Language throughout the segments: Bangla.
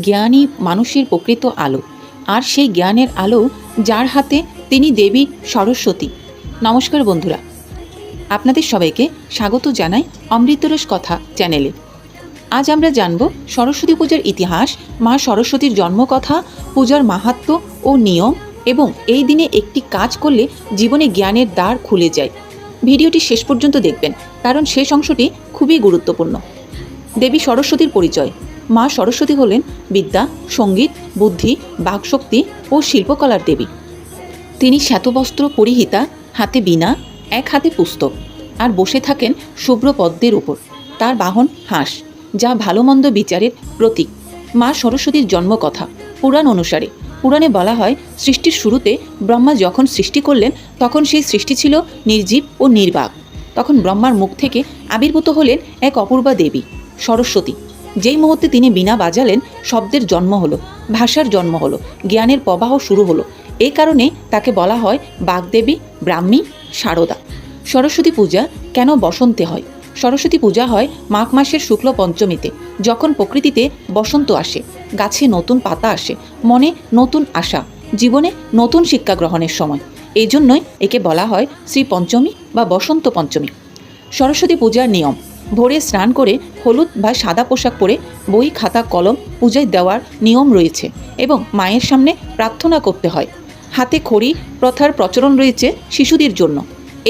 জ্ঞানই মানুষের প্রকৃত আলো, আর সেই জ্ঞানের আলো যার হাতে তিনি দেবী সরস্বতী। নমস্কার বন্ধুরা, আপনাদের সবাইকে স্বাগত জানাই অমৃতরস কথা চ্যানেলে। আজ আমরা জানব সরস্বতী পূজার ইতিহাস, মা সরস্বতীর জন্মকথা, পূজার মাহাত্ম্য ও নিয়ম, এবং এই দিনে একটি কাজ করলে জীবনে জ্ঞানের দ্বার খুলে যায়। ভিডিওটি শেষ পর্যন্ত দেখবেন, কারণ শেষ অংশটি খুবই গুরুত্বপূর্ণ। দেবী সরস্বতীর পরিচয়। মা সরস্বতী হলেন বিদ্যা, সঙ্গীত, বুদ্ধি, বাকশক্তি ও শিল্পকলার দেবী। তিনি শ্বেতবস্ত্র পরিহিতা, হাতে বীণা, এক হাতে পুস্তক, আর বসে থাকেন শুভ্র পদ্মের উপর। তার বাহন হাঁস, যা ভালো মন্দ বিচারের প্রতীক। মা সরস্বতীর জন্মকথা। পুরাণ অনুসারে, পুরাণে বলা হয়, সৃষ্টির শুরুতে ব্রহ্মা যখন সৃষ্টি করলেন, তখন সেই সৃষ্টি ছিল নির্জীব ও নির্বাক। তখন ব্রহ্মার মুখ থেকে আবির্ভূত হলেন এক অপূর্বা দেবী, সরস্বতী। যেই মুহূর্তে তিনি বীণা বাজালেন, শব্দের জন্ম হলো, ভাষার জন্ম হলো, জ্ঞানের প্রবাহ শুরু হলো। এই কারণে তাকে বলা হয় বাগদেবী, ব্রাহ্মী, শারদা। সরস্বতী পূজা কেন বসন্তে হয়? সরস্বতী পূজা হয় মাঘ মাসের শুক্ল পঞ্চমীতে, যখন প্রকৃতিতে বসন্ত আসে, গাছে নতুন পাতা আসে, মনে নতুন আশা, জীবনে নতুন শিক্ষা গ্রহণের সময়। এই জন্যই একে বলা হয় শ্রী পঞ্চমী বা বসন্ত পঞ্চমী। সরস্বতী পূজার নিয়ম। ভোরে স্নান করে হলুদ বা সাদা পোশাক পরে বই, খাতা, কলম পূজায় দেওয়ার নিয়ম রয়েছে, এবং মায়ের সামনে প্রার্থনা করতে হয়। হাতে খড়ি প্রথার প্রচলন রয়েছে শিশুদের জন্য।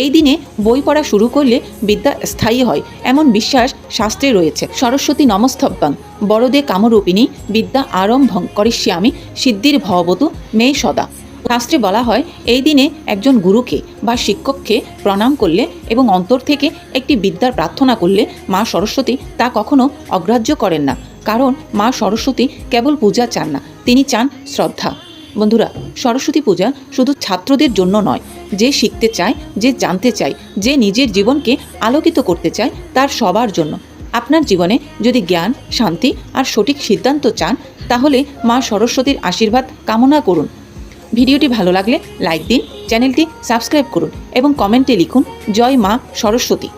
এই দিনে বই পড়া শুরু করলে বিদ্যা স্থায়ী হয়, এমন বিশ্বাস শাস্ত্রে রয়েছে। সরস্বতী নমস্তভ্যাং বরদে কামরূপিণী বিদ্যা আরম্ভং করিষ্যামি সিদ্ধির ভবতু মে সদা। শাস্ত্রে বলা হয়, এই দিনে একজন গুরুকে বা শিক্ষককে প্রণাম করলে এবং অন্তর থেকে একটি বিদ্যার প্রার্থনা করলে মা সরস্বতী তা কখনো অগ্রাহ্য করেন না। কারণ মা সরস্বতী কেবল পূজা চান না, তিনি চান শ্রদ্ধা। বন্ধুরা, সরস্বতী পূজা শুধু ছাত্রদের জন্য নয়, যে শিখতে চায়, যে জানতে চায়, যে নিজের জীবনকে আলোকিত করতে চায়, তার সবার জন্য। আপনার জীবনে যদি জ্ঞান, শান্তি আর সঠিক সিদ্ধান্ত চান, তাহলে মা সরস্বতীর আশীর্বাদ কামনা করুন। ভিডিওটি ভালো লাগলে লাইক দিন, চ্যানেলটি সাবস্ক্রাইব করুন এবং কমেন্টে লিখুন জয় মা সরস্বতী।